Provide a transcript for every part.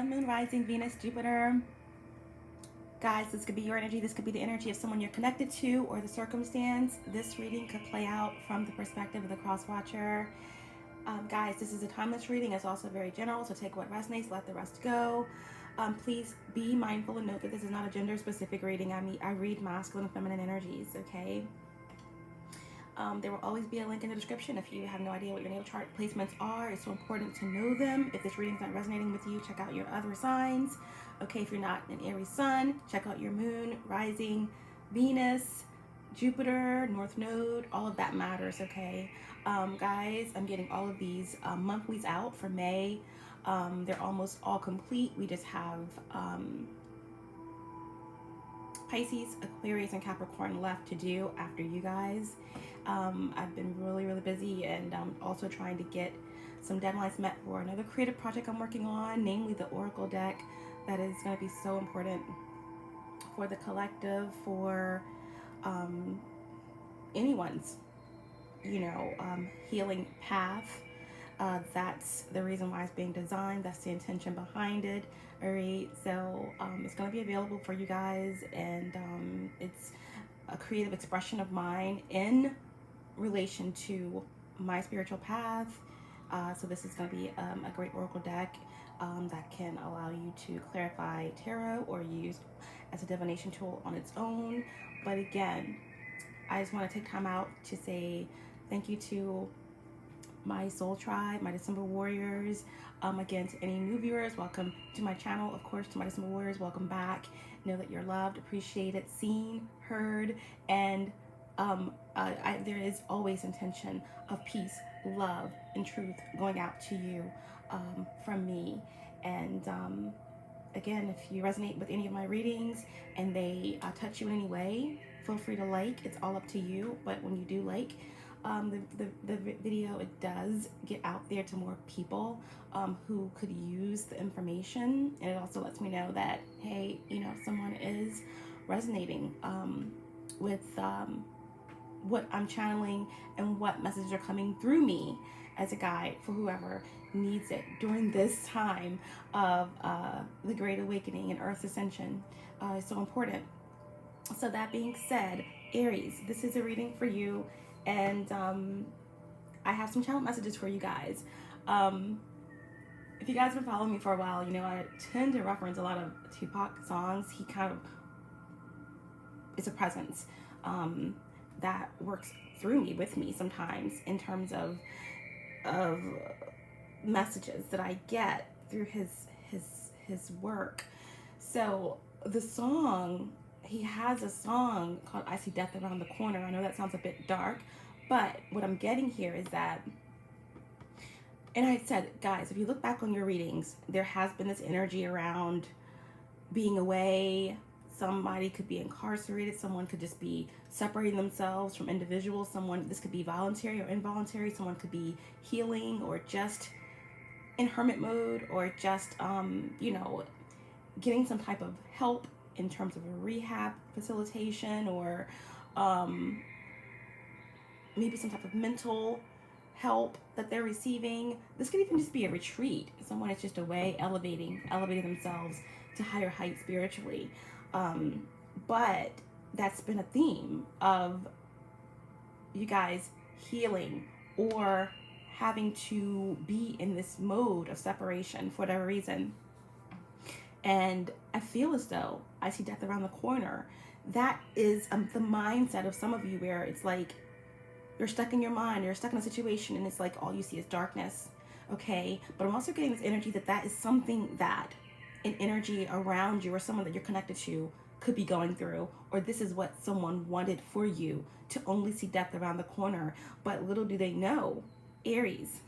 Sun, Moon, Rising, Venus, Jupiter. Guys, this could be your energy. This could be the energy of someone you're connected to or the circumstance. This reading could play out from the perspective of the cross watcher. Guys, this is a timeless reading. It's also very general, so take what resonates, let the rest go. Please be mindful and note that this is not a gender specific reading. I read masculine and feminine energies, okay? There will always be a link in the description if you have no idea what your natal chart placements are. It's so important to know them. If this reading's not resonating with you, check out your other signs. Okay, if you're not an Aries Sun, check out your Moon, Rising, Venus, Jupiter, North Node. All of that matters, okay? Guys, I'm getting all of these monthlies out for May. They're almost all complete. We just have Pisces, Aquarius, and Capricorn left to do after you guys. I've been really busy, and also trying to get some deadlines met for another creative project I'm working on, namely the Oracle deck. That is going to be so important for the collective, for anyone's, healing path. That's the reason why it's being designed. That's the intention behind it. All right, so it's going to be available for you guys, and it's a creative expression of mine in relation to my spiritual path. So this is going to be a great oracle deck that can allow you to clarify tarot or use as a divination tool on its own. But again, I just want to take time out to say thank you to my soul tribe, my December warriors. Again, to any new viewers, welcome to my channel. Of course, to my December warriors, welcome back. Know that you're loved, appreciated, seen, heard, and there is always intention of peace, love, and truth going out to you from me. And again, if you resonate with any of my readings and they touch you in any way, feel free to like. It's all up to you. But when you do like the video, it does get out there to more people who could use the information. And it also lets me know that, hey, someone is resonating with what I'm channeling and what messages are coming through me as a guide for whoever needs it during this time of the Great Awakening and Earth's Ascension. Is so important. So that being said, Aries, this is a reading for you, and I have some channel messages for you guys. If you guys have been following me for a while, I tend to reference a lot of Tupac songs. He kind of is a presence that works through me, with me sometimes, in terms of messages that I get through his work. So the song, he has a song called I See Death Around the Corner. I know that sounds a bit dark, but what I'm getting here is that, and I said, guys, if you look back on your readings, there has been this energy around being away. Somebody could be incarcerated. Someone could just be separating themselves from individuals. This could be voluntary or involuntary. Someone could be healing or just in hermit mode, or just, getting some type of help in terms of a rehab facilitation, or maybe some type of mental help that they're receiving. This could even just be a retreat. Someone is just away, elevating themselves to higher heights spiritually. But that's been a theme of you guys healing or having to be in this mode of separation for whatever reason. And I feel as though I see death around the corner. That is the mindset of some of you, where it's like you're stuck in your mind, you're stuck in a situation, and it's like all you see is darkness. Okay, but I'm also getting this energy that is something that an energy around you or someone that you're connected to could be going through, or this is what someone wanted for you, to only see death around the corner. But little do they know, Aries,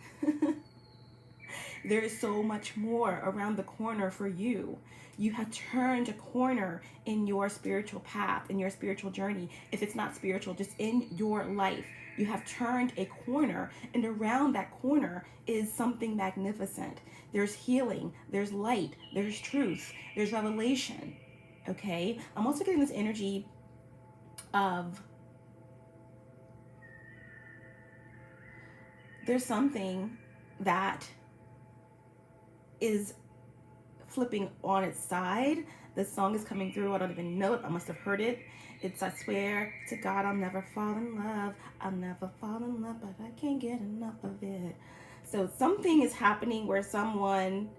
there is so much more around the corner for you. You have turned a corner in your spiritual path, in your spiritual journey. If it's not spiritual, just in your life, you have turned a corner, and around that corner is something magnificent. There's healing, there's light, there's truth, there's revelation. Okay, I'm also getting this energy of there's something that is flipping on its side. The song is coming through. I don't even know it. I must have heard it. It's, I swear to God, I'll never fall in love. I'll never fall in love, but I can't get enough of it. So something is happening where someone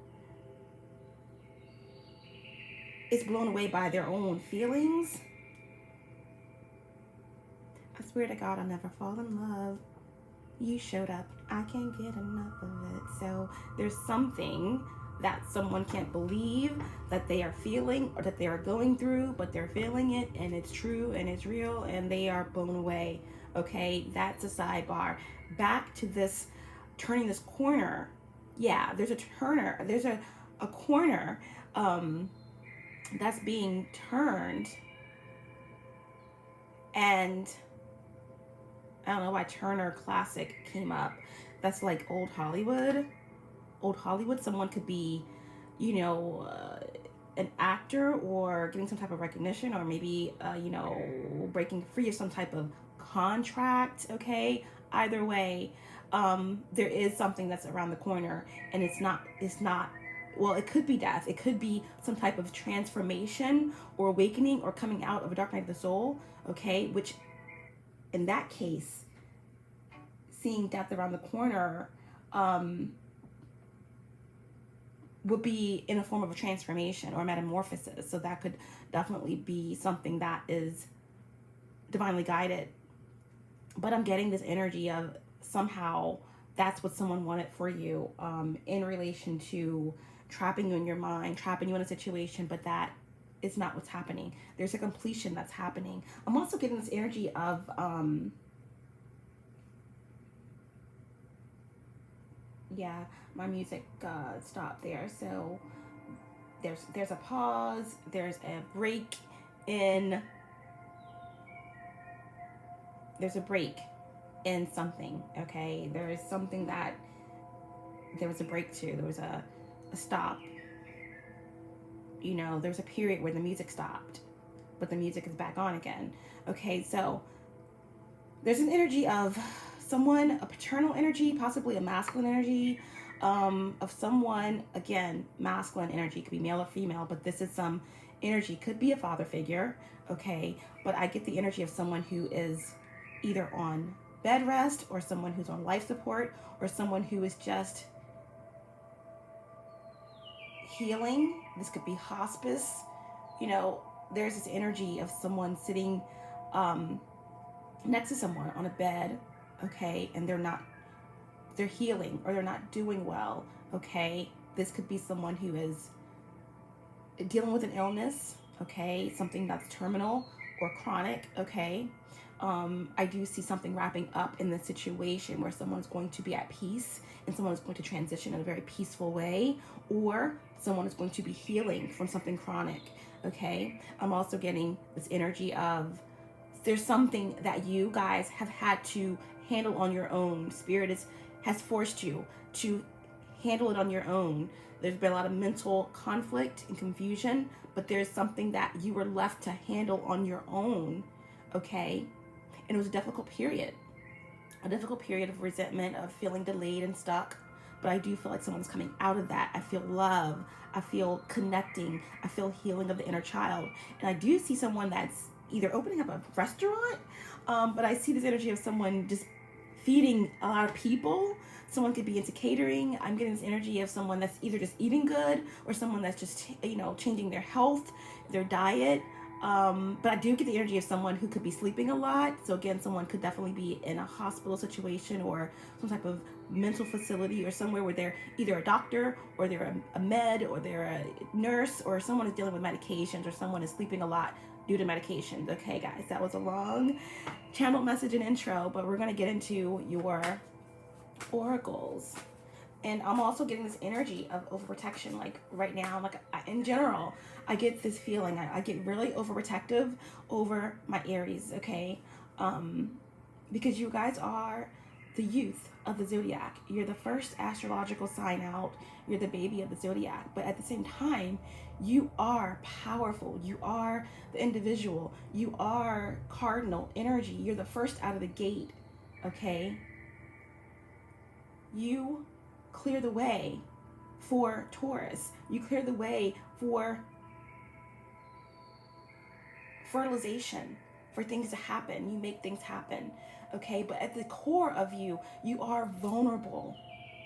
is blown away by their own feelings. I swear to God, I'll never fall in love. You showed up. I can't get enough of it. So there's something that someone can't believe that they are feeling or that they are going through, but they're feeling it and it's true and it's real and they are blown away. Okay, that's a sidebar. Back to this turning this corner. Yeah, there's a corner that's being turned, and I don't know why Turner Classic came up. That's like old Hollywood. Old Hollywood. Someone could be, you know, an actor or getting some type of recognition, or maybe, you know, breaking free of some type of contract. Okay. Either way, there is something that's around the corner, and it's not, well, it could be death. It could be some type of transformation or awakening or coming out of a dark night of the soul. Okay. Which, in that case, seeing death around the corner would be in a form of a transformation or metamorphosis. So that could definitely be something that is divinely guided. But I'm getting this energy of somehow that's what someone wanted for you in relation to trapping you in your mind, trapping you in a situation, but that is not what's happening. There's a completion that's happening. I'm also getting this energy of yeah, my music stopped there. So there's a pause, there's a break in something. Okay, there is something that there was a break to, there was a stop. You know, there's a period where the music stopped, but the music is back on again. Okay, so there's an energy of someone, a paternal energy, possibly a masculine energy, of someone, again, masculine energy, could be male or female, but this is some energy, could be a father figure, okay, but I get the energy of someone who is either on bed rest, or someone who's on life support, or someone who is just healing. This could be hospice. You know, there's this energy of someone sitting next to someone on a bed, okay, and they're healing, or they're not doing well, okay. This could be someone who is dealing with an illness, okay, something that's terminal or chronic, okay. I do see something wrapping up in the situation where someone's going to be at peace and someone is going to transition in a very peaceful way, or someone is going to be healing from something chronic, okay. I'm also getting this energy of there's something that you guys have had to handle on your own. Spirit has forced you to handle it on your own. There's been a lot of mental conflict and confusion, but there's something that you were left to handle on your own, okay? And it was a difficult period of resentment, of feeling delayed and stuck. But I do feel like someone's coming out of that. I feel love. I feel connecting. I feel healing of the inner child. And I do see someone that's either opening up a restaurant, but I see this energy of someone just feeding a lot of people. Someone could be into catering. I'm getting this energy of someone that's either just eating good, or someone that's just, you know, changing their health, their diet. But I do get the energy of someone who could be sleeping a lot. So again, someone could definitely be in a hospital situation or some type of mental facility, or somewhere where they're either a doctor, or they're a med, or they're a nurse, or someone is dealing with medications, or someone is sleeping a lot due to medications. Okay, guys, that was a long channel message and intro, but we're going to get into your oracles. And I'm also getting this energy of overprotection. Like right now, like in general, I get this feeling, I get really overprotective over my Aries, okay? Because you guys are the youth of the zodiac. You're the first astrological sign out. You're the baby of the zodiac. But at the same time, you are powerful. You are the individual. You are cardinal energy. You're the first out of the gate, okay? You clear the way for Taurus. You clear the way for fertilization, for things to happen. You make things happen, okay? But at the core of you, you are vulnerable,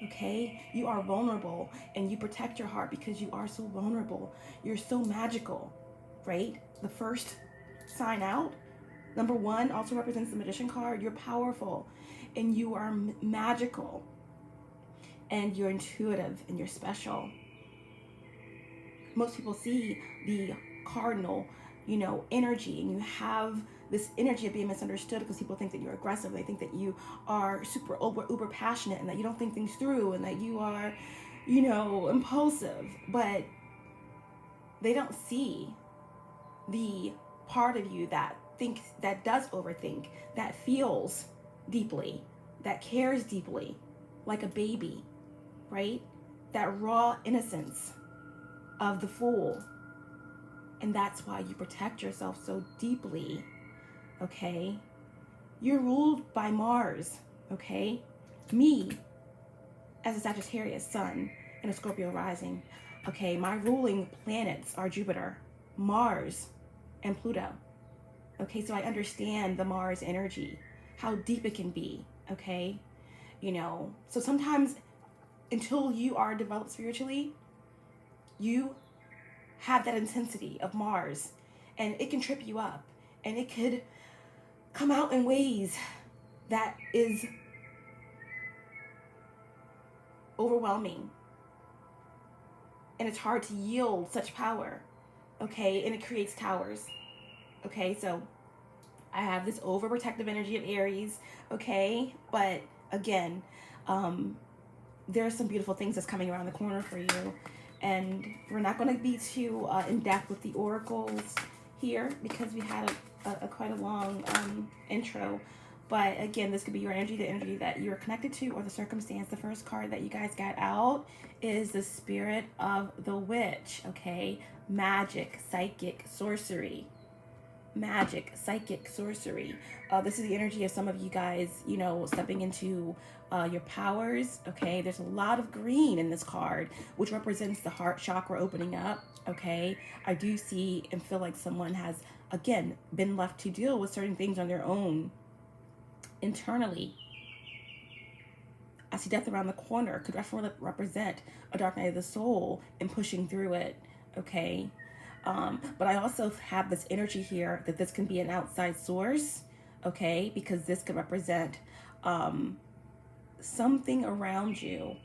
okay? You are vulnerable, and you protect your heart because you are so vulnerable. You're so magical, right? The first sign out, number one, also represents the Magician card. You're powerful, and you are magical, and you're intuitive, and you're special. Most people see the cardinal, you know, energy, and you have this energy of being misunderstood because people think that you're aggressive. They think that you are super uber passionate, and that you don't think things through, and that you are, you know, impulsive. But they don't see the part of you that thinks, that does overthink, that feels deeply, that cares deeply, like a baby, right? That raw innocence of the fool. And that's why you protect yourself so deeply, okay? You're ruled by Mars, okay? Me, as a Sagittarius Sun and a Scorpio Rising, okay, my ruling planets are Jupiter, Mars, and Pluto. Okay, so I understand the Mars energy, how deep it can be, okay? You know, so sometimes until you are developed spiritually, you have that intensity of Mars, and it can trip you up, and it could come out in ways that is overwhelming, and it's hard to yield such power, okay? And it creates towers, okay? So I have this overprotective energy of Aries, okay? But again, there are some beautiful things that's coming around the corner for you. And we're not going to be too in depth with the oracles here because we had a quite a long intro. But again, this could be your energy, the energy that you're connected to, or the circumstance. The first card that you guys got out is the Spirit of the Witch, okay? Magic, psychic, sorcery. Magic, psychic, sorcery. This is the energy of some of you guys, you know, stepping into your powers, okay? There's a lot of green in this card, which represents the heart chakra opening up, okay? I do see and feel like someone has, again, been left to deal with certain things on their own internally. I see death around the corner. Could definitely represent a dark night of the soul and pushing through it, okay? But I also have this energy here that this can be an outside source, okay? Because this could represent something around you,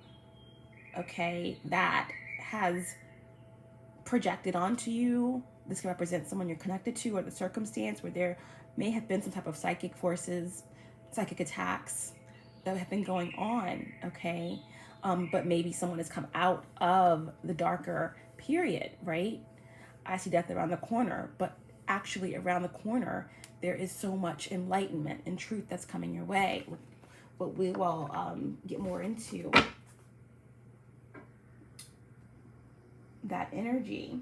okay, that has projected onto you. This can represent someone you're connected to, or the circumstance where there may have been some type of psychic forces, psychic attacks that have been going on, okay? But maybe someone has come out of the darker period, right? I see death around the corner, but actually around the corner, there is so much enlightenment and truth that's coming your way. But we will get more into that energy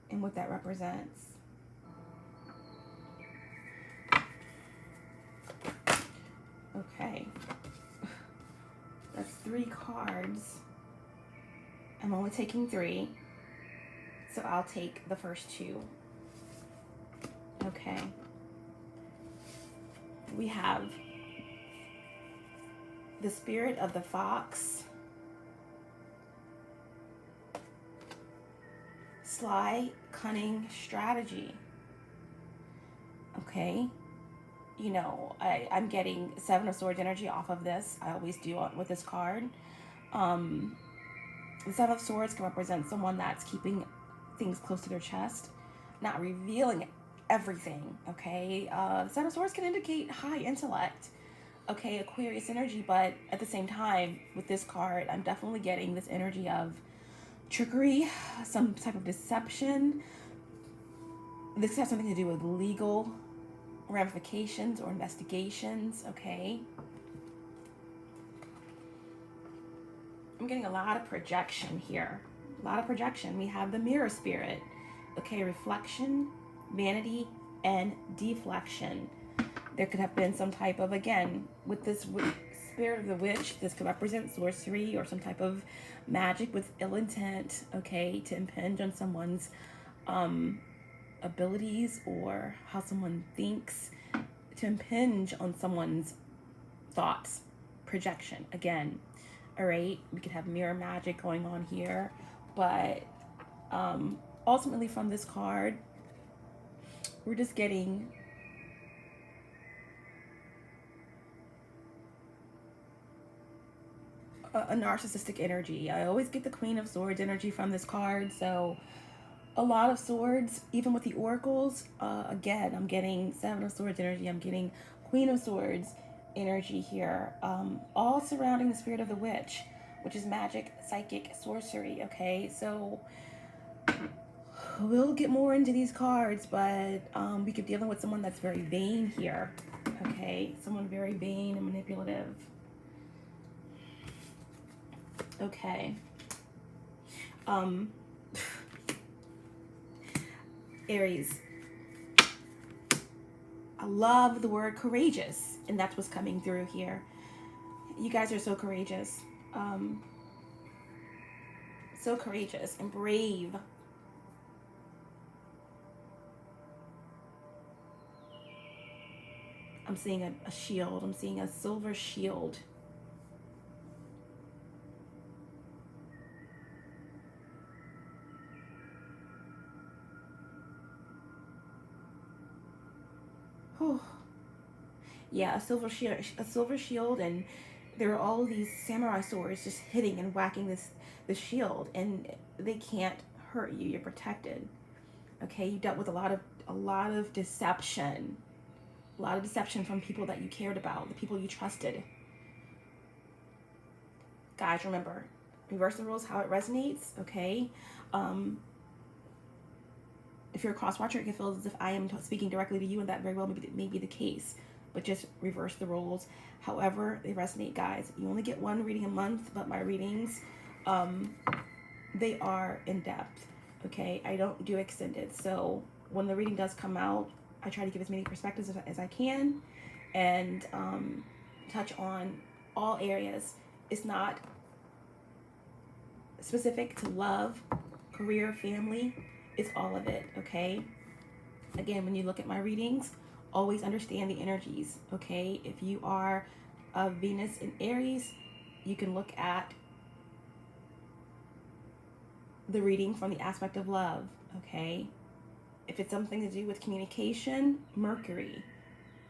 and what that represents. Okay, that's 3 cards. I'm only taking 3, so I'll take the first 2. Okay. We have the Spirit of the Fox, sly, cunning strategy. Okay. You know, I'm getting 7 of Swords energy off of this. I always do with this card. The 7 of Swords can represent someone that's keeping things close to their chest, not revealing everything, okay? The 7 of Swords can indicate high intellect, okay, Aquarius energy, but at the same time, with this card, I'm definitely getting this energy of trickery, some type of deception. This has something to do with legal ramifications or investigations, okay? I'm getting a lot of projection here. A lot of projection. We have the mirror spirit. Okay, reflection, vanity, and deflection. There could have been some type of, again, with this spirit of the witch. This could represent sorcery or some type of magic with ill intent, okay, to impinge on someone's abilities or how someone thinks, to impinge on someone's thoughts, projection. Again, all right, we could have mirror magic going on here, but ultimately from this card, we're just getting a narcissistic energy. I always get the Queen of Swords energy from this card, so a lot of swords, even with the oracles. Again, I'm getting Seven of Swords energy, I'm getting Queen of Swords energy here, all surrounding the spirit of the witch, which is magic, psychic, sorcery. Okay, so we'll get more into these cards, but we could be dealing with someone that's very vain here. Okay, someone very vain and manipulative. Okay. Aries. I love the word courageous, and that's what's coming through here. You guys are so courageous. So courageous and brave. I'm seeing a shield. I'm seeing a silver shield. Whew. Yeah, a silver shield, and there are all of these samurai swords just hitting and whacking this shield, and they can't hurt you. You're protected. Okay, you dealt with a lot of deception. A lot of deception from people that you cared about, the people you trusted. Guys, remember, reverse the rules how it resonates, okay? If you're a cross watcher, it can feel as if I am speaking directly to you, and that very well may be the case. But just reverse the roles however they resonate, guys. You only get one reading a month, but my readings, they are in depth, okay? I don't do extended. So when the reading does come out, I try to give as many perspectives as I can, and touch on all areas. It's not specific to love, career, family. It's all of it, okay? Again, when you look at my readings, always understand the energies, okay? If you are Venus in Aries, you can look at the reading from the aspect of love, okay? If it's something to do with communication, Mercury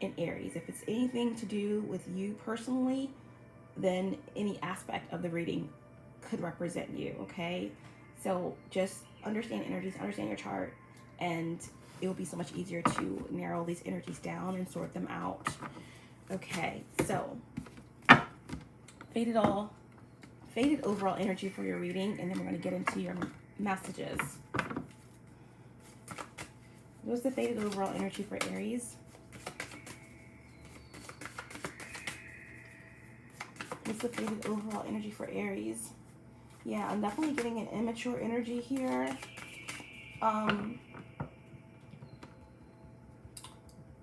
in Aries. If it's anything to do with you personally, then any aspect of the reading could represent you, okay? So just understand energies, understand your chart, and it will be so much easier to narrow these energies down and sort them out. Okay, so faded overall energy for your reading, and then we're going to get into your messages. What's the faded overall energy for Aries? What's the faded overall energy for Aries? Yeah, I'm definitely getting an immature energy here.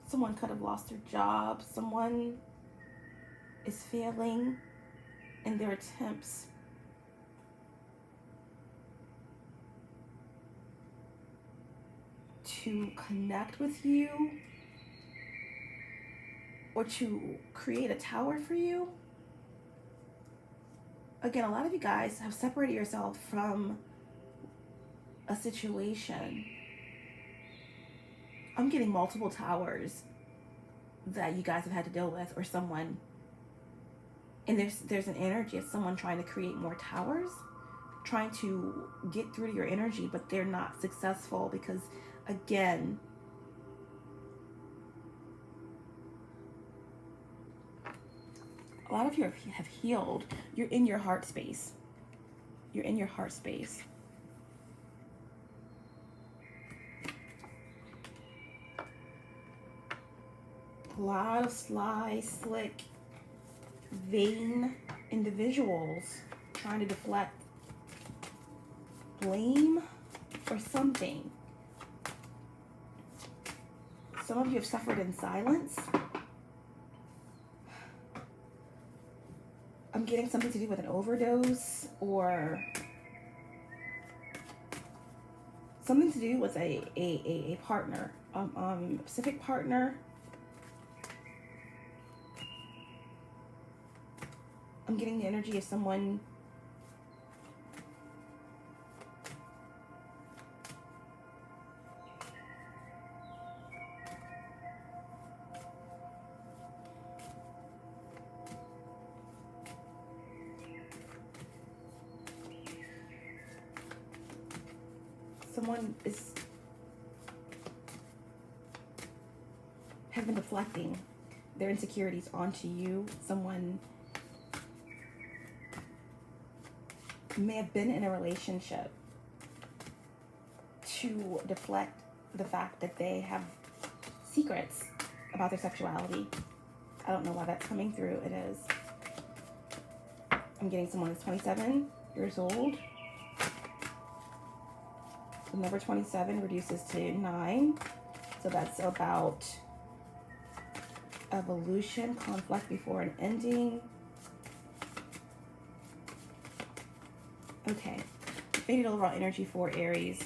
Someone could have lost their job. Someone is failing in their attempts to connect with you or to create a tower for you. Again, a lot of you guys have separated yourself from a situation. I'm getting multiple towers that you guys have had to deal with, or someone, and there's an energy of someone trying to create more towers, trying to get through to your energy, but they're not successful because, again, a lot of you have healed. You're in your heart space. You're in your heart space. A lot of sly, slick, vain individuals trying to deflect blame or something. Some of you have suffered in silence. I'm getting something to do with an overdose or something to do with a partner, specific partner. I'm getting the energy of someone has been deflecting their insecurities onto you. Someone may have been in a relationship to deflect the fact that they have secrets about their sexuality. I don't know why that's coming through. It is. I'm getting someone who's 27 years old. The number 27 reduces to 9. So that's about evolution, conflict before an ending. Okay. Faded overall energy for Aries.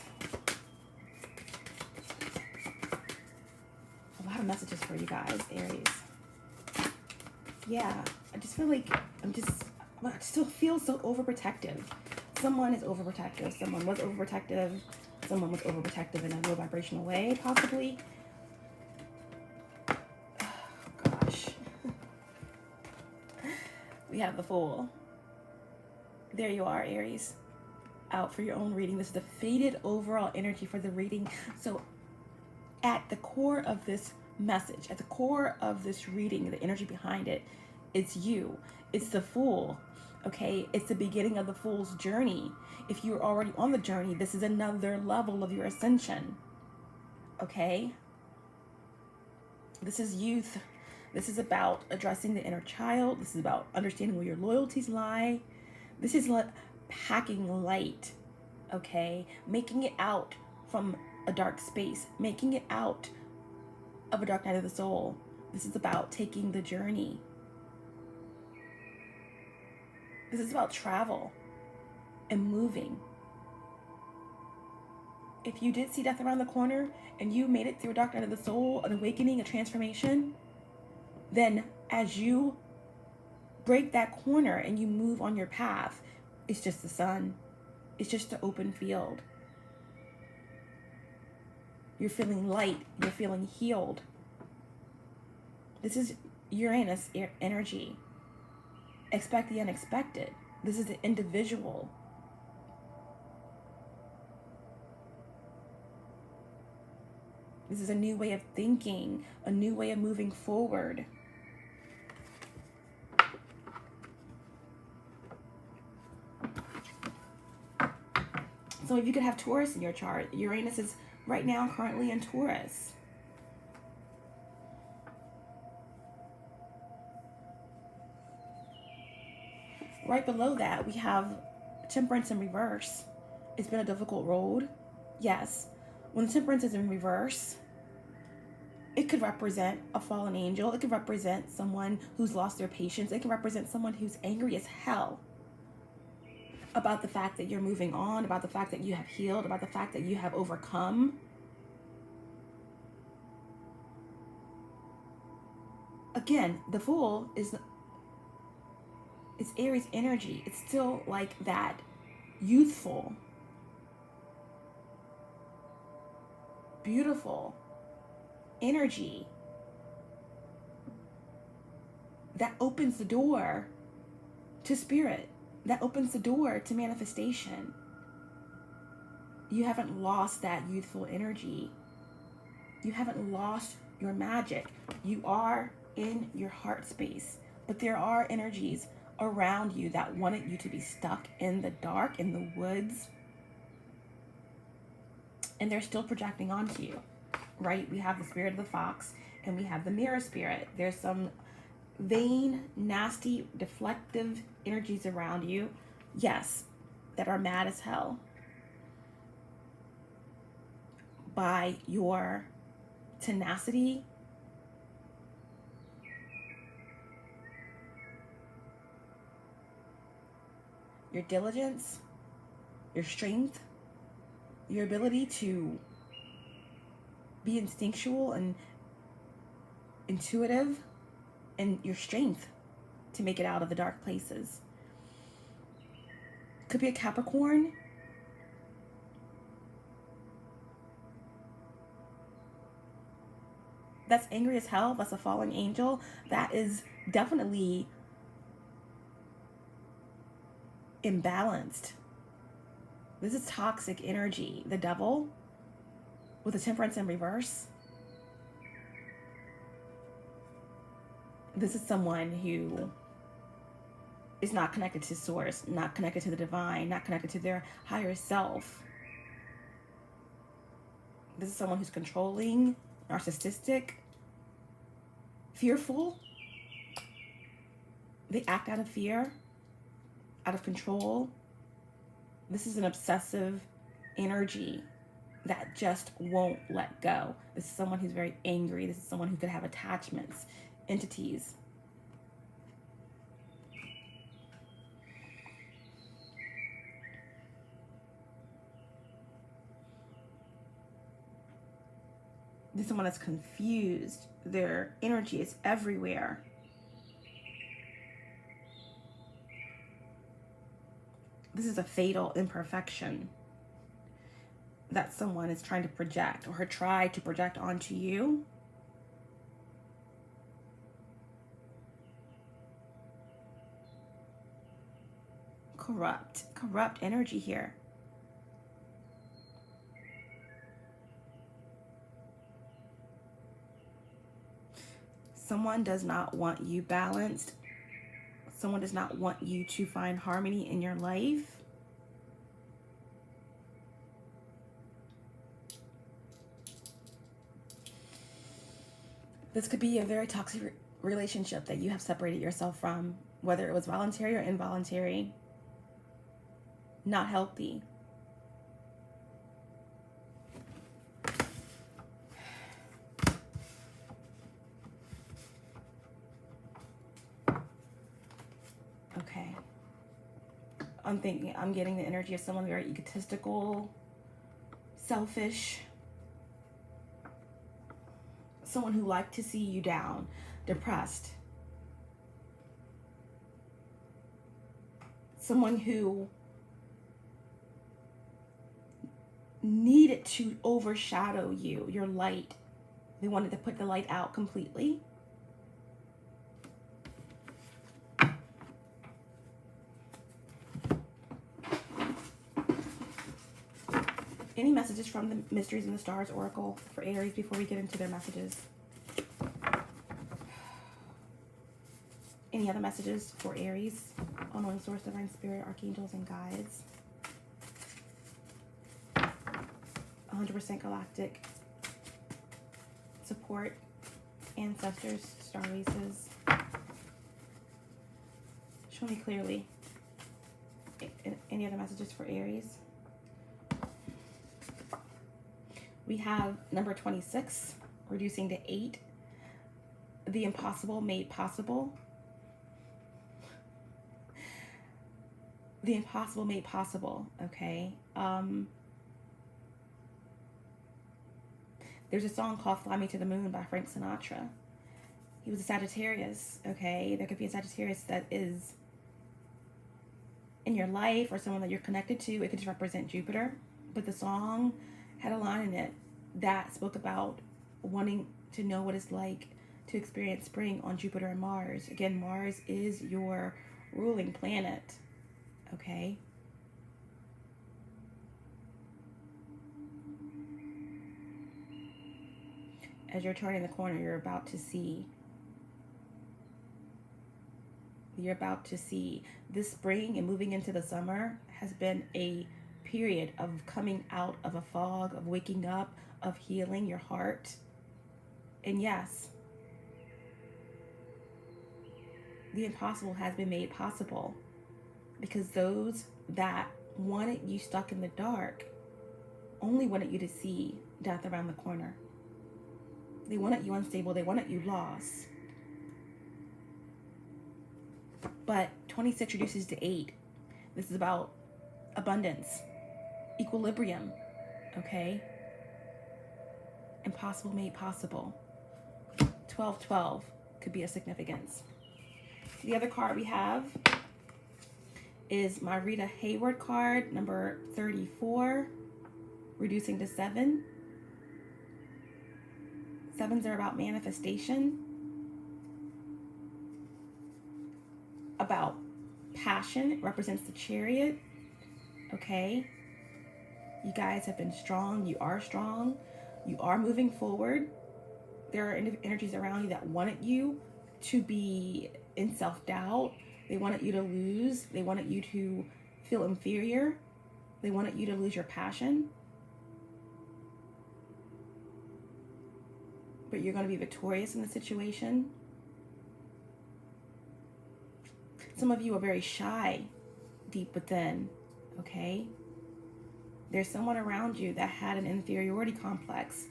A lot of messages for you guys, Aries. Yeah, I just feel like I still feel so overprotective. Someone is overprotective. Someone was overprotective. Someone was overprotective in a low vibrational way, possibly. Oh, gosh. We have the Fool. There you are, Aries. Out for your own reading. This is the faded overall energy for the reading. So at the core of this message, at the core of this reading, the energy behind it, it's you. It's the Fool. Okay, it's the beginning of the Fool's journey. If you're already on the journey, this is another level of your ascension. Okay? This is youth. This is about addressing the inner child. This is about understanding where your loyalties lie. This is packing light. Okay? Making it out from a dark space. Making it out of a dark night of the soul. This is about taking the journey. This is about travel and moving. If you did see death around the corner and you made it through a dark night of the soul, an awakening, a transformation, then as you break that corner and you move on your path, it's just the sun. It's just the open field. You're feeling light. You're feeling healed. This is Uranus energy. Expect the unexpected. This is the individual. This is a new way of thinking, a new way of moving forward. So if you could have Taurus in your chart, Uranus is right now currently in Taurus. Right below that, we have Temperance in reverse. It's been a difficult road. Yes. When Temperance is in reverse, it could represent a fallen angel. It could represent someone who's lost their patience. It could represent someone who's angry as hell about the fact that you're moving on, about the fact that you have healed, about the fact that you have overcome. Again, the Fool is Aries energy. It's still like that youthful, beautiful energy that opens the door to spirit, that opens the door to manifestation. You haven't lost that youthful energy. You haven't lost your magic. You are in your heart space, but there are energies around you that wanted you to be stuck in the dark, in the woods, and they're still projecting onto you, right? We have the spirit of the fox and we have the mirror spirit. There's some vain, nasty, deflective energies around you, yes, that are mad as hell by your tenacity, your diligence, your strength, your ability to be instinctual and intuitive, and your strength to make it out of the dark places. Could be a Capricorn. That's angry as hell. That's a fallen angel. That is definitely imbalanced. This is toxic energy. The devil with the temperance in reverse. This is someone who is not connected to source, not connected to the divine, not connected to their higher self. This is someone who's controlling, narcissistic, fearful. They act out of fear, out of control. This is an obsessive energy that just won't let go. This is someone who's very angry. This is someone who could have attachments, entities. This is someone that's confused. Their energy is everywhere. This is a fatal imperfection that someone is trying to project or try to project onto you. Corrupt energy here. Someone does not want you balanced. Someone does not want you to find harmony in your life. This could be a very toxic relationship that you have separated yourself from, whether it was voluntary or involuntary. Not healthy. Okay. I'm getting the energy of someone very egotistical, selfish, someone who liked to see you down, depressed, someone who needed to overshadow you, your light. They wanted to put the light out completely. Any messages from the Mysteries in the Stars Oracle for Aries before we get into their messages? Any other messages for Aries? All-knowing source, divine spirit, archangels, and guides. 100% galactic support, ancestors, star races. Show me clearly. Any other messages for Aries? We have number 26, reducing to 8. The impossible made possible. The impossible made possible, okay? There's a song called Fly Me to the Moon by Frank Sinatra. He was a Sagittarius, okay? There could be a Sagittarius that is in your life or someone that you're connected to. It could just represent Jupiter. But the song had a line in it that spoke about wanting to know what it's like to experience spring on Jupiter and Mars. Again, Mars is your ruling planet, okay? As you're turning the corner, you're about to see this spring and moving into the summer has been a period of coming out of a fog, of waking up, of healing your heart. And yes, the impossible has been made possible, because those that wanted you stuck in the dark only wanted you to see death around the corner. They wanted you unstable. They wanted you lost. But 26 reduces to 8. This is about abundance, equilibrium, okay? Impossible made possible. 1212 could be a significance. The other card we have is my Rita Hayward card, number 34, reducing to 7. 7s are about manifestation, about passion. It represents the Chariot, okay? You guys have been strong. You are strong. You are moving forward. There are energies around you that wanted you to be in self-doubt. They wanted you to lose. They wanted you to feel inferior. They wanted you to lose your passion. But you're going to be victorious in the situation. Some of you are very shy deep within, okay? There's someone around you that had an inferiority complex.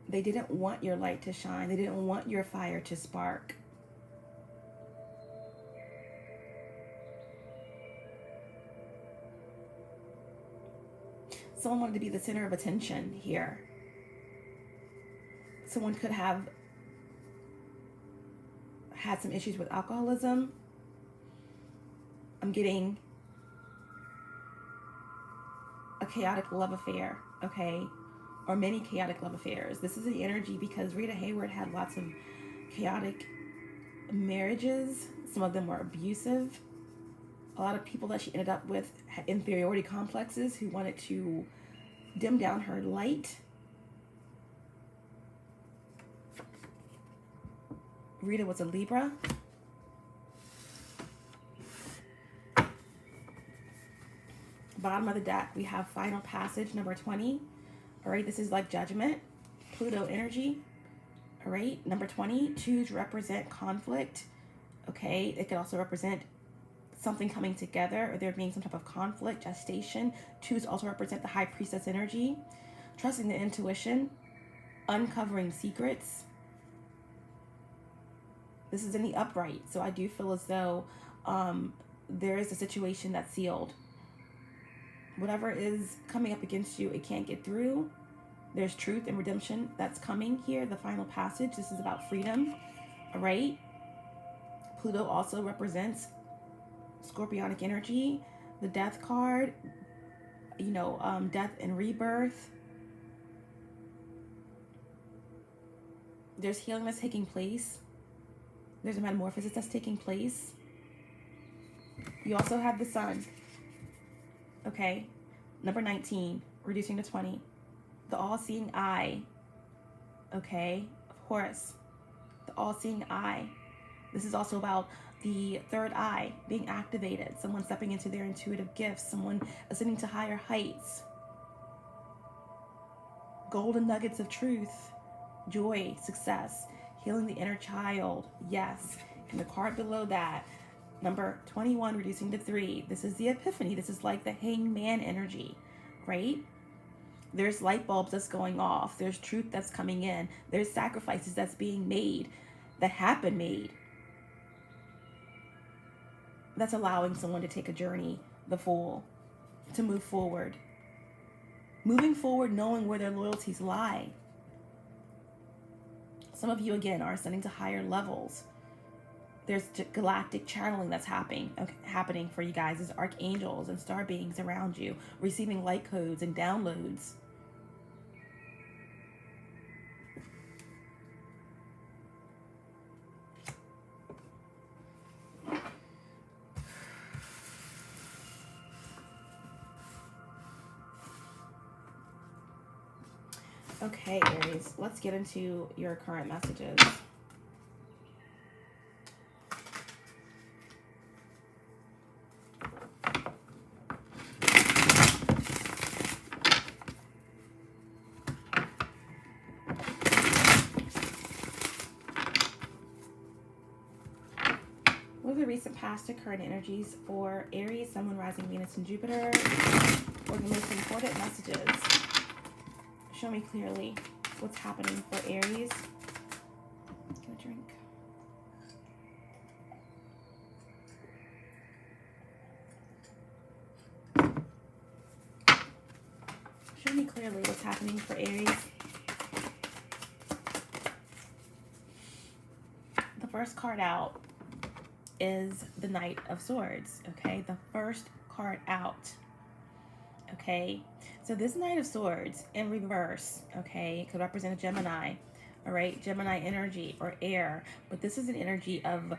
They didn't want your light to shine. They didn't want your fire to spark. Someone wanted to be the center of attention here. Someone could have had some issues with alcoholism. I'm getting a chaotic love affair, okay? Or many chaotic love affairs. This is the energy because Rita Hayward had lots of chaotic marriages. Some of them were abusive. A lot of people that she ended up with had inferiority complexes who wanted to dim down her light. Rita was a Libra. Bottom of the deck, we have final passage, number 20. All right, this is like judgment, Pluto energy. All right, number 20, 2s represent conflict. Okay, it could also represent something coming together or there being some type of conflict, gestation. 2s also represent the high priestess energy, trusting the intuition, uncovering secrets. This is in the upright, so I do feel as though there is a situation that's sealed. Whatever is coming up against you, it can't get through. There's truth and redemption that's coming here. The final passage. This is about freedom. All right. Pluto also represents Scorpionic energy. The death card. You know, death and rebirth. There's healing that's taking place. There's a metamorphosis that's taking place. You also have the sun. Okay, number 19, reducing to 20. The all-seeing eye, okay, of Horus. The all-seeing eye. This is also about the third eye being activated. Someone stepping into their intuitive gifts. Someone ascending to higher heights. Golden nuggets of truth. Joy, success, healing the inner child. Yes, and the card below that, number 21, reducing to 3. This is the epiphany. This is like the hangman energy, right? There's light bulbs that's going off. There's truth that's coming in. There's sacrifices that's being made, that have been made. That's allowing someone to take a journey, the Fool, to move forward. Moving forward, knowing where their loyalties lie. Some of you, again, are ascending to higher levels. There's galactic channeling that's happening for you guys. There's archangels and star beings around you, receiving light codes and downloads. Okay, Aries, let's get into your current messages. What are the recent past to current energies for Aries, Sun, Moon, Rising, Venus, and Jupiter? What are the most important messages? Show me clearly what's happening for Aries. Get a drink. Show me clearly what's happening for Aries. The first card out is the Knight of Swords, okay? The first card out, okay? So this Knight of Swords in reverse, okay, could represent a Gemini, all right? Gemini energy or air, but this is an energy of,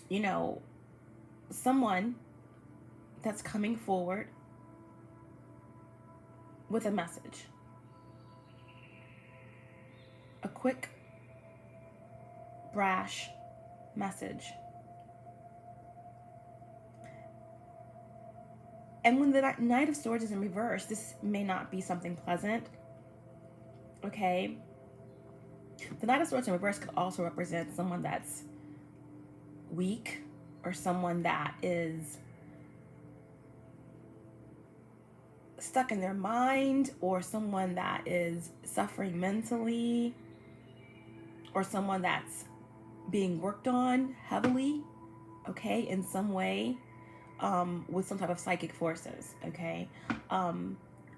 you know, someone that's coming forward with a message. A quick, brash message. And when the Knight of Swords is in reverse, this may not be something pleasant, okay? The Knight of Swords in reverse could also represent someone that's weak or someone that is stuck in their mind, or someone that is suffering mentally, or someone that's being worked on heavily, okay, in some way, with some type of psychic forces, okay?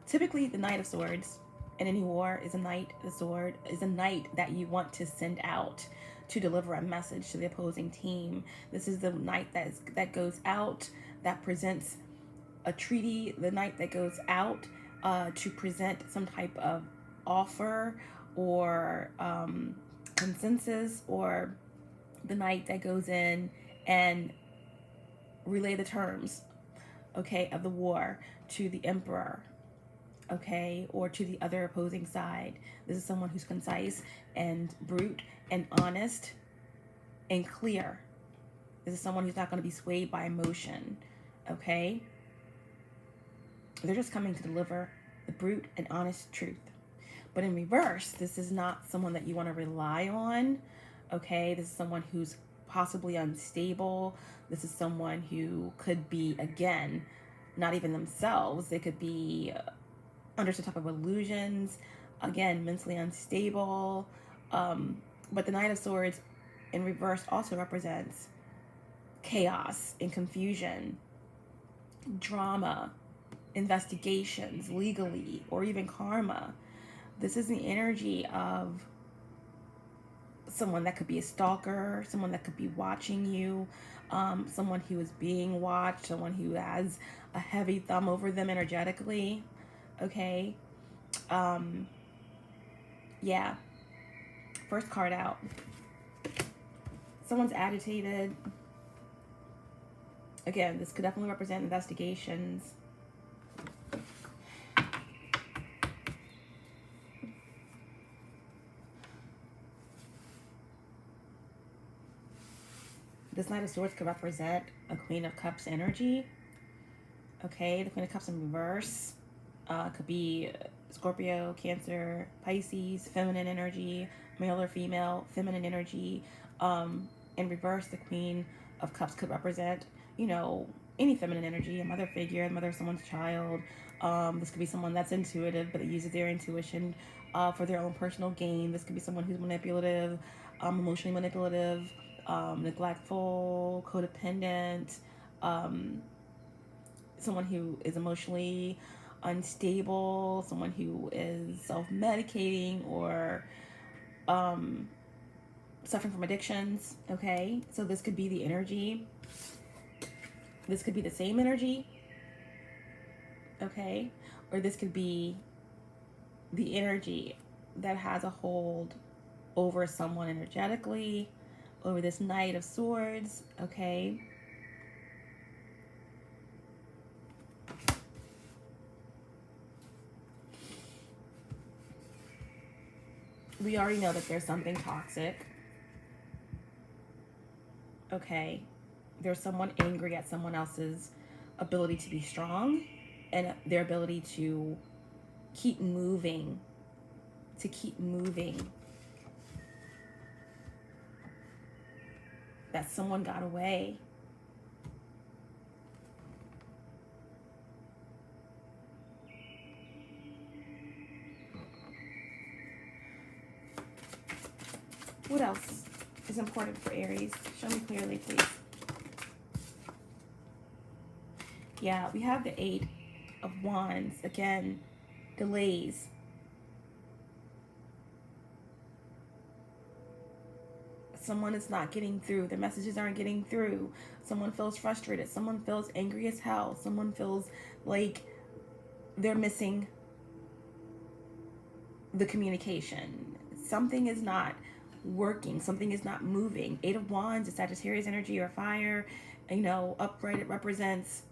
Typically, the Knight of Swords in any war is a knight. The sword is a knight that you want to send out to deliver a message to the opposing team. This is the knight that goes out, that presents a treaty, the knight that goes out to present some type of offer or consensus, or the knight that goes in and relay the terms, okay, of the war to the emperor, okay, or to the other opposing side. This is someone who's concise and brute and honest and clear. This is someone who's not going to be swayed by emotion, okay? They're just coming to deliver the brute and honest truth. But in reverse, this is not someone that you want to rely on, okay? This is someone who's possibly unstable. This is someone who could be, again, not even themselves. They could be under some type of illusions, again, mentally unstable. But the Knight of Swords in reverse also represents chaos and confusion, drama, investigations legally, or even karma. This is the energy of someone that could be a stalker, someone that could be watching you, someone who is being watched, someone who has a heavy thumb over them energetically, okay? Yeah. First card out. Someone's agitated. Again, this could definitely represent investigations. This Knight of Swords could represent a Queen of Cups energy. Okay, the Queen of Cups in reverse could be Scorpio, Cancer, Pisces, feminine energy, male or female, feminine energy. In reverse, the Queen of Cups could represent, you know, any feminine energy, a mother figure, the mother of someone's child. This could be someone that's intuitive, but it uses their intuition for their own personal gain. This could be someone who's manipulative, emotionally manipulative, neglectful, codependent, someone who is emotionally unstable, someone who is self-medicating or suffering from addictions, okay? So this could be the energy. This could be the same energy, okay? Or this could be the energy that has a hold over someone energetically, over this Knight of Swords, okay? We already know that there's something toxic, okay? There's someone angry at someone else's ability to be strong and their ability to keep moving, that someone got away. What else is important for Aries? Show me clearly, please. Yeah, we have the 8 of Wands. Again, delays. Someone is not getting through. Their messages aren't getting through. Someone feels frustrated. Someone feels angry as hell. Someone feels like they're missing the communication. Something is not working. Something is not moving. Eight of Wands is Sagittarius energy or fire. You know, upright, it represents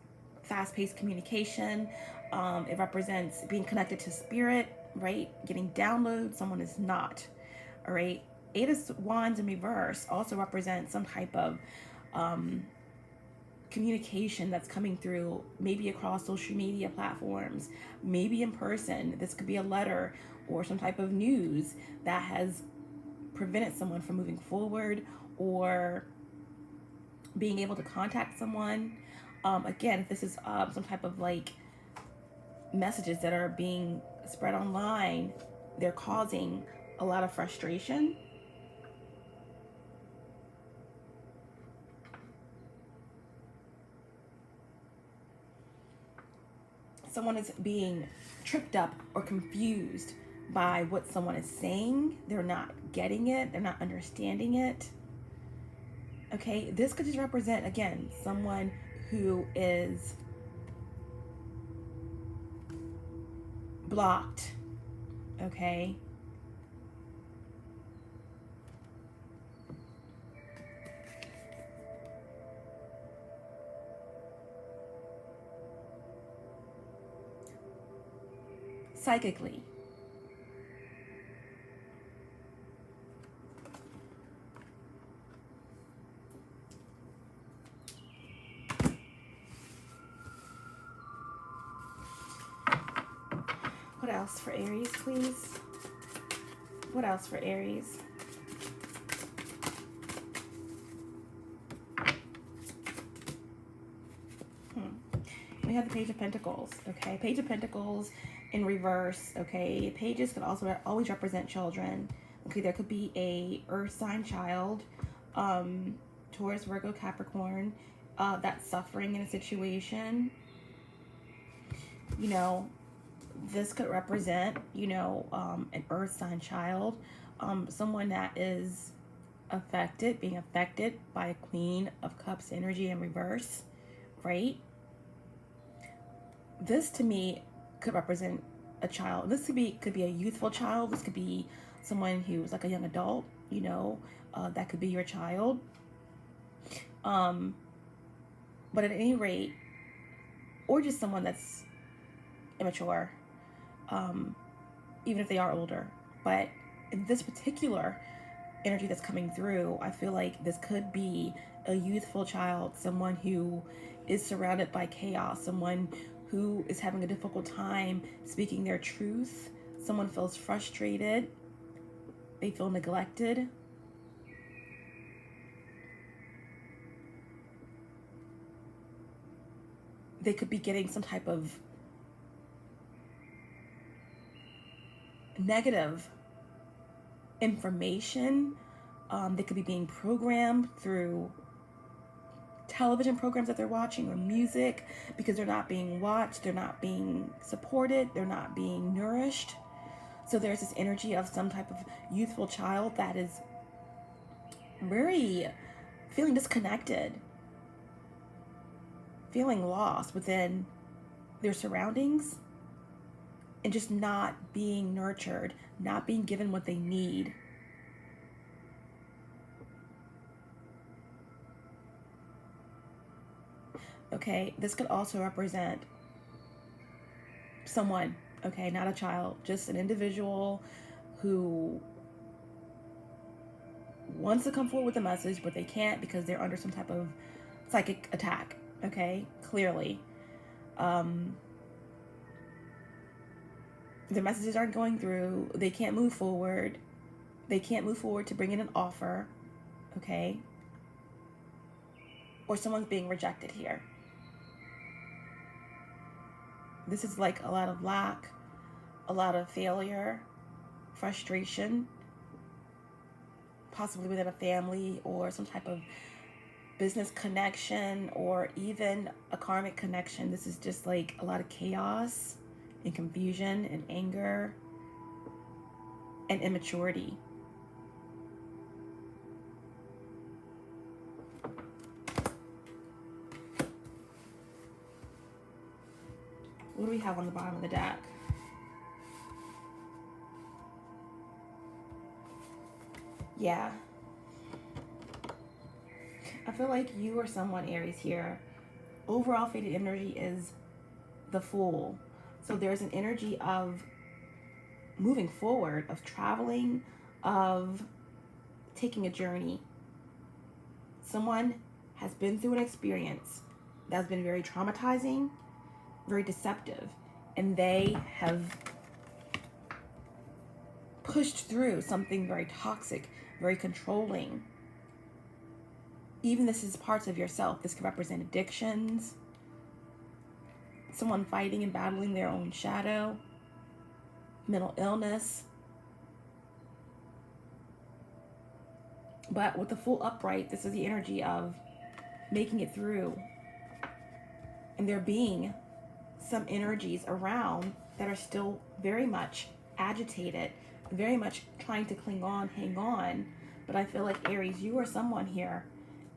fast-paced communication. It represents being connected to spirit, right? Getting downloads. Someone is not. All right. Eight of Wands in reverse also represents some type of communication that's coming through, maybe across social media platforms, maybe in person. This could be a letter or some type of news that has prevented someone from moving forward or being able to contact someone. Again, if this is some type of like messages that are being spread online, they're causing a lot of frustration. Someone is being tripped up or confused by what someone is saying. They're not getting it. They're not understanding it. Okay, this could just represent, again, someone who is blocked. Okay. Psychically. What else for Aries, please? What else for Aries? We have the Page of Pentacles, okay? Page of Pentacles in reverse, okay? Pages could also always represent children. Okay, there could be a earth sign child, Taurus, Virgo, Capricorn, that's suffering in a situation. You know, this could represent, you know, an earth sign child, someone that is being affected by a Queen of Cups energy in reverse, right? This to me could represent a child. This could be a youthful child. This could be someone who's like a young adult, you know, that could be your child. But at any rate, or just someone that's immature, even if they are older. But in this particular energy that's coming through, I feel like this could be a youthful child, someone who is surrounded by chaos, someone who is having a difficult time speaking their truth. Someone feels frustrated. They feel neglected. They could be getting some type of negative information. They could be being programmed through television programs that they're watching or music, because they're not being watched, they're not being supported, they're not being nourished. So there's this energy of some type of youthful child that is very feeling disconnected, feeling lost within their surroundings, and just not being nurtured, not being given what they need. Okay, this could also represent someone, okay, not a child, just an individual who wants to come forward with a message, but they can't because they're under some type of psychic attack, okay, clearly. The messages aren't going through. They can't move forward. They can't move forward to bring in an offer, okay? Or someone's being rejected here. This is like a lot of lack, a lot of failure, frustration, possibly within a family or some type of business connection or even a karmic connection. This is just like a lot of chaos and confusion and anger and immaturity. What do we have on the bottom of the deck? Yeah. I feel like you or someone, Aries, here. Overall fated energy is the Fool. So there's an energy of moving forward, of traveling, of taking a journey. Someone has been through an experience that's been very traumatizing, very deceptive, and they have pushed through something very toxic, very controlling. Even this is parts of yourself. This could represent addictions, someone fighting and battling their own shadow, mental illness. But with the Fool upright, this is the energy of making it through. And there being some energies around that are still very much agitated, very much trying to cling on, hang on. But I feel like, Aries, you or someone here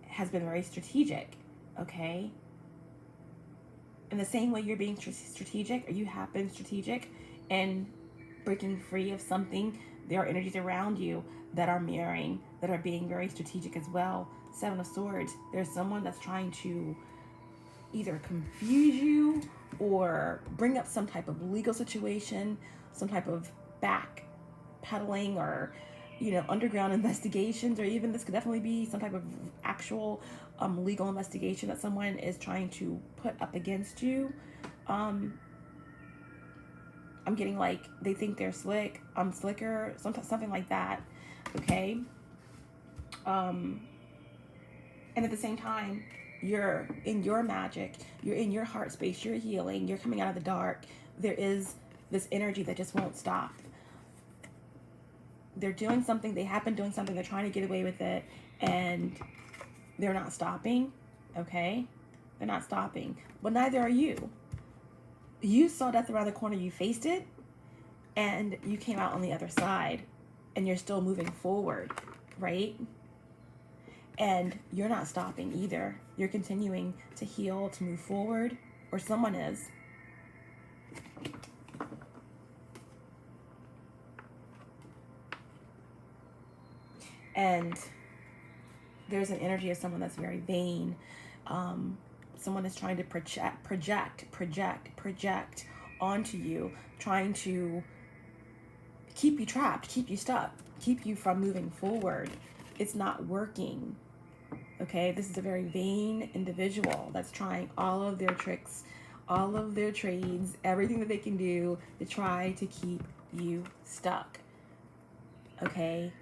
has been very strategic, okay? In the same way you're being strategic, or you have been strategic and breaking free of something, there are energies around you that are mirroring, that are being very strategic as well. Seven of Swords, there's someone that's trying to either confuse you or bring up some type of legal situation, some type of backpedaling or, you know, underground investigations, or even this could definitely be some type of actual legal investigation that someone is trying to put up against you. I'm getting like they think they're slick, I'm slicker, something like that, okay? And at the same time, you're in your magic, you're in your heart space, you're healing, you're coming out of the dark. There is this energy that just won't stop. They're doing something, they have been doing something, they're trying to get away with it, and they're not stopping, okay? They're not stopping. But neither are you. You saw death around the corner, you faced it, and you came out on the other side, and you're still moving forward, right? And you're not stopping either. You're continuing to heal, to move forward, or someone is. And there's an energy of someone that's very vain. Someone is trying to project onto you, trying to keep you trapped, keep you stuck, keep you from moving forward. It's not working. Okay, this is a very vain individual that's trying all of their tricks, all of their trades, everything that they can do to try to keep you stuck. Okay,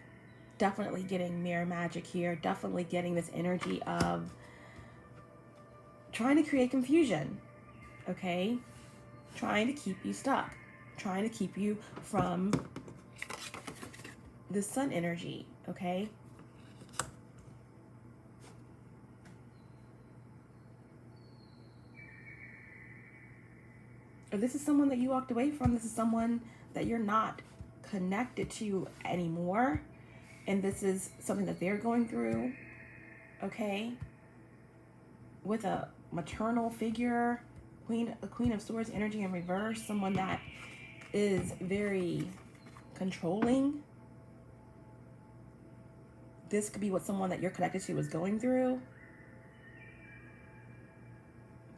definitely getting mirror magic here, definitely getting this energy of trying to create confusion, okay? Trying to keep you stuck, trying to keep you from the sun energy, okay? If this is someone that you walked away from, this is someone that you're not connected to anymore, and this is something that they're going through, okay? With a maternal figure, a Queen of Swords energy in reverse, someone that is very controlling. This could be what someone that you're connected to is going through,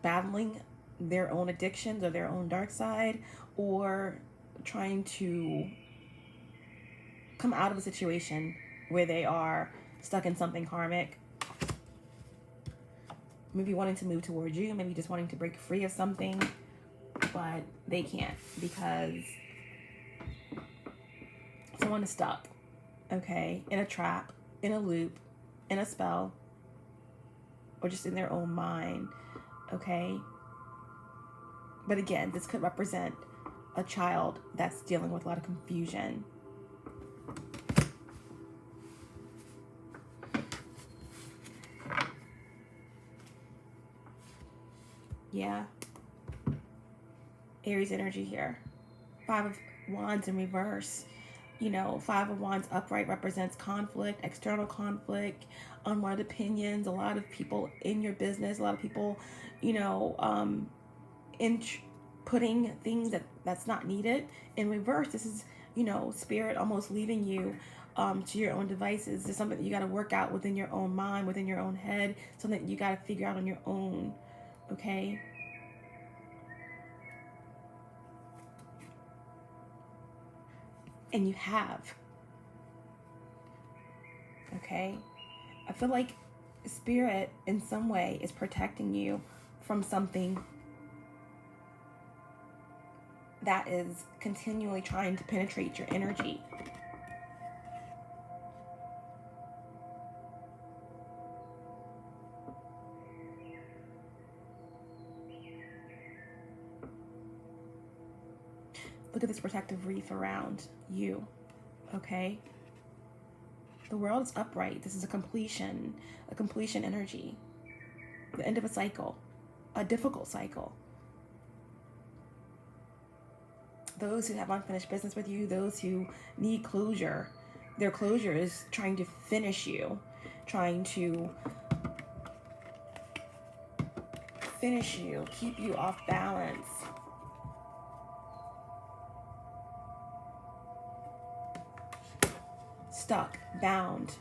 battling their own addictions or their own dark side, or trying to come out of a situation where they are stuck in something karmic. Maybe wanting to move towards you, maybe just wanting to break free of something, but they can't because someone is stuck, okay, in a trap, in a loop, in a spell, or just in their own mind, okay? But again, this could represent a child that's dealing with a lot of confusion. Yeah. Aries energy here. 5 of Wands in reverse. You know, 5 of Wands upright represents conflict, external conflict, unwanted opinions, a lot of people in your business, a lot of people, you know, in putting things that's not needed. In reverse, this is, you know, spirit almost leaving you to your own devices. There's something that you got to work out within your own mind, within your own head, something that you got to figure out on your own, okay? And you have, okay? I feel like spirit in some way is protecting you from something that is continually trying to penetrate your energy. Look at this protective wreath around you, okay? The world is upright. This is a completion energy, the end of a cycle, a difficult cycle. Those who have unfinished business with you, those who need closure, their closure is trying to finish you, trying to finish you, keep you off balance. Stuck, bound.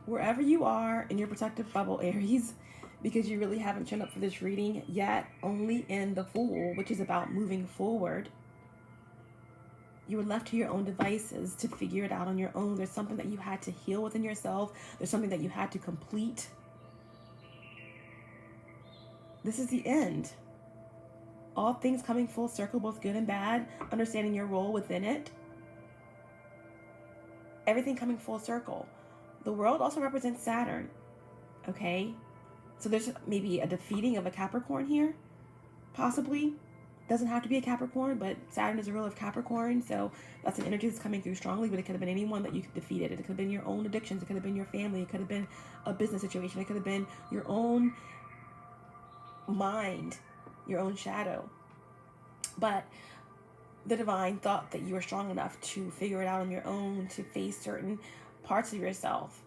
Wherever you are in your protective bubble, Aries, because you really haven't shown up for this reading yet, only in the Fool, which is about moving forward, you were left to your own devices to figure it out on your own. There's something that you had to heal within yourself. There's something that you had to complete. This is the end. All things coming full circle, both good and bad, understanding your role within it. Everything coming full circle. The world also represents Saturn, okay? So there's maybe a defeating of a Capricorn here, possibly. Doesn't have to be a Capricorn, but Saturn is a ruler of Capricorn, so that's an energy that's coming through strongly, but it could have been anyone that you could defeat it. It could have been your own addictions. It could have been your family. It could have been a business situation. It could have been your own mind, your own shadow. But the divine thought that you were strong enough to figure it out on your own, to face certain parts of yourself.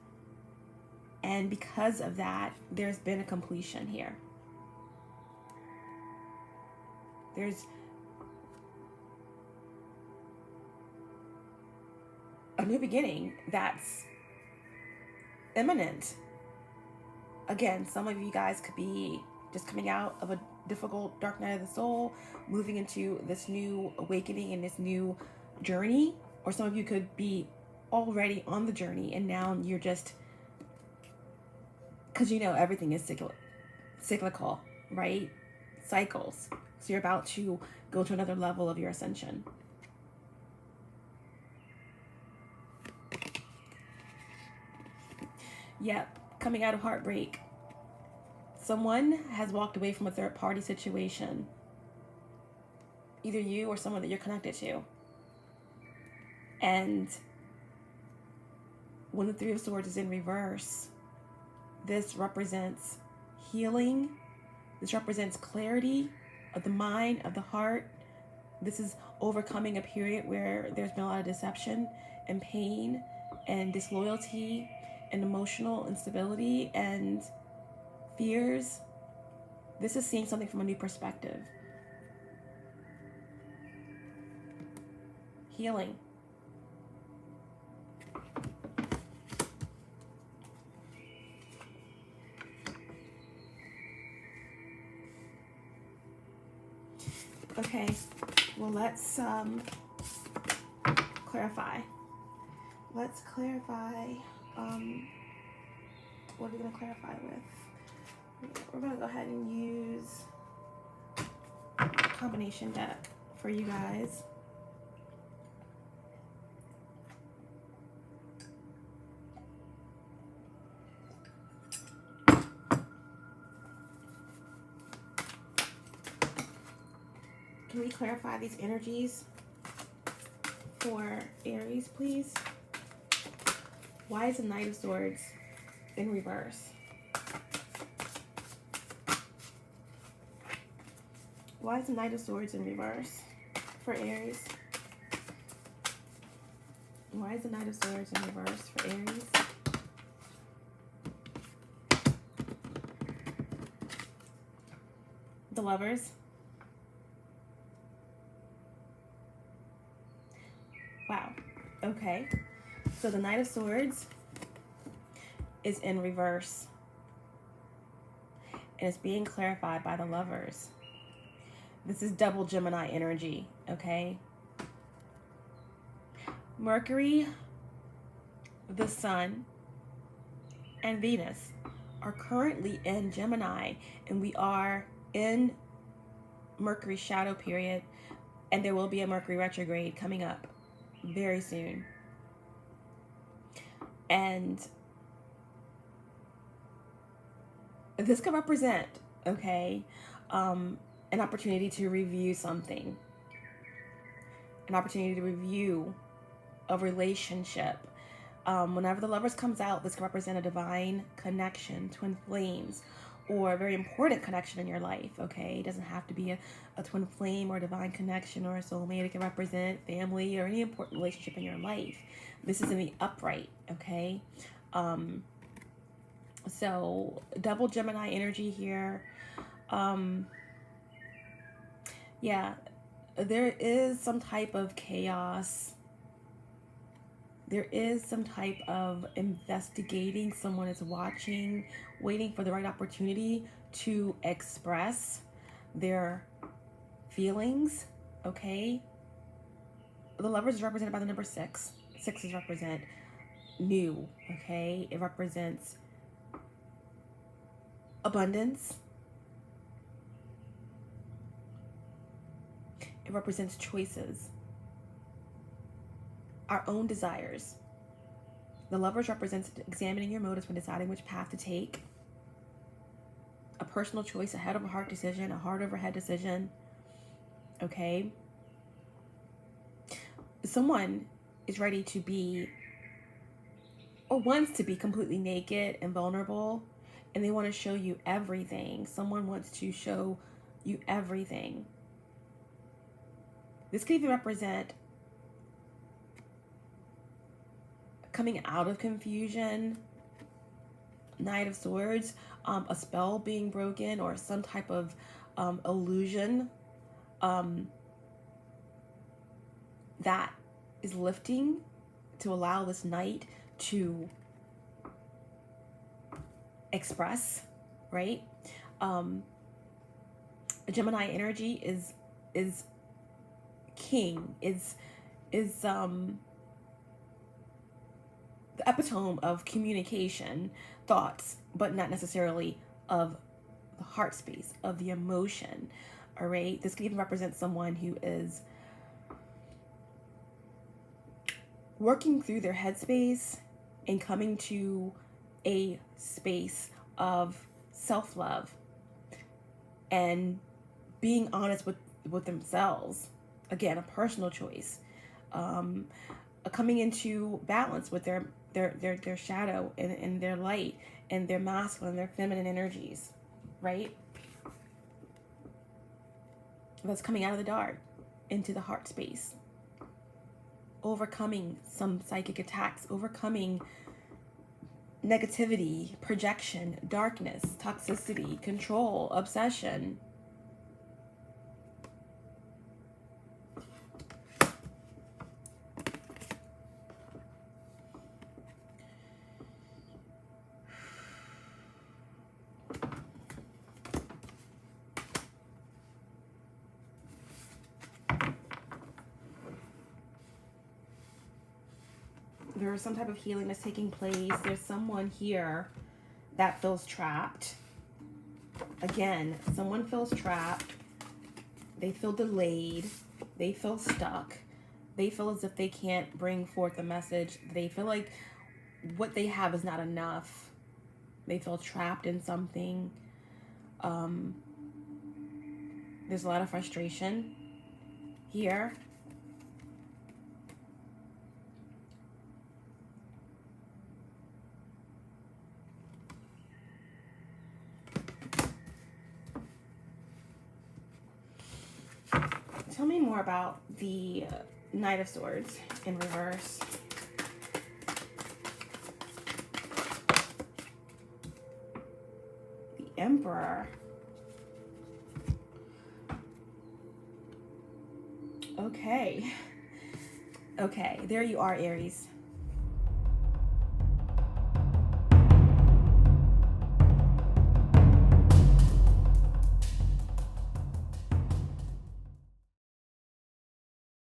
And because of that, there's been a completion here. There's a new beginning that's imminent. Again, some of you guys could be just coming out of a difficult dark night of the soul, moving into this new awakening and this new journey. Or some of you could be already on the journey and now you're just, because you know everything is cyclical, right? Cycles. So you're about to go to another level of your ascension. Yep, coming out of heartbreak. Someone has walked away from a third-party situation. Either you or someone that you're connected to. And when the Three of Swords is in reverse, this represents healing. This represents clarity of the mind, of the heart. This is overcoming a period where there's been a lot of deception and pain and disloyalty and emotional instability and fears. This is seeing something from a new perspective. Healing. Okay, well, let's clarify. Let's clarify. What are we going to clarify with? We're going to go ahead and use a combination deck for you guys. Can we clarify these energies for Aries, please? Why is the Knight of Swords in reverse? Why is the Knight of Swords in reverse for Aries? Why is the Knight of Swords in reverse for Aries? The Lovers. Wow. Okay. So the Knight of Swords is in reverse. And it's being clarified by the Lovers. This is double Gemini energy, okay? Mercury, the Sun, and Venus are currently in Gemini, and we are in Mercury's shadow period, and there will be a Mercury retrograde coming up very soon. And this could represent, okay, an opportunity to review something, an opportunity to review a relationship. Whenever the Lovers comes out, this can represent a divine connection, twin flames, or a very important connection in your life, okay? It doesn't have to be a twin flame or a divine connection or a soulmate. It can represent family or any important relationship in your life. This is in the upright, okay? So double Gemini energy here. Yeah, there is some type of chaos. There is some type of investigating. Someone is watching, waiting for the right opportunity to express their feelings, okay? The Lovers is represented by the number 6. 6s represent new, okay? It represents abundance. It represents choices, our own desires. The Lovers represents examining your motives when deciding which path to take. A personal choice, a head over heart decision, a heart over head decision. Okay? Someone is ready to be, or wants to be completely naked and vulnerable, and they want to show you everything. Someone wants to show you everything. This could even represent coming out of confusion, Knight of Swords, a spell being broken, or some type of illusion that is lifting to allow this Knight to express, right? Gemini energy is king, is the epitome of communication, thoughts, but not necessarily of the heart space, of the emotion. All right, this can even represent someone who is working through their headspace and coming to a space of self-love and being honest with themselves. Again, a personal choice. Coming into balance with their shadow and their light and their masculine, their feminine energies, right? That's coming out of the dark into the heart space. Overcoming some psychic attacks, overcoming negativity, projection, darkness, toxicity, control, obsession. There is some type of healing that's taking place. There's someone here that feels trapped. Again, someone feels trapped. They feel delayed. They feel stuck. They feel as if they can't bring forth a message. They feel like what they have is not enough. They feel trapped in something. There's a lot of frustration here. tell me more about the Knight of Swords in reverse. The Emperor. Okay. Okay, there you are, Aries.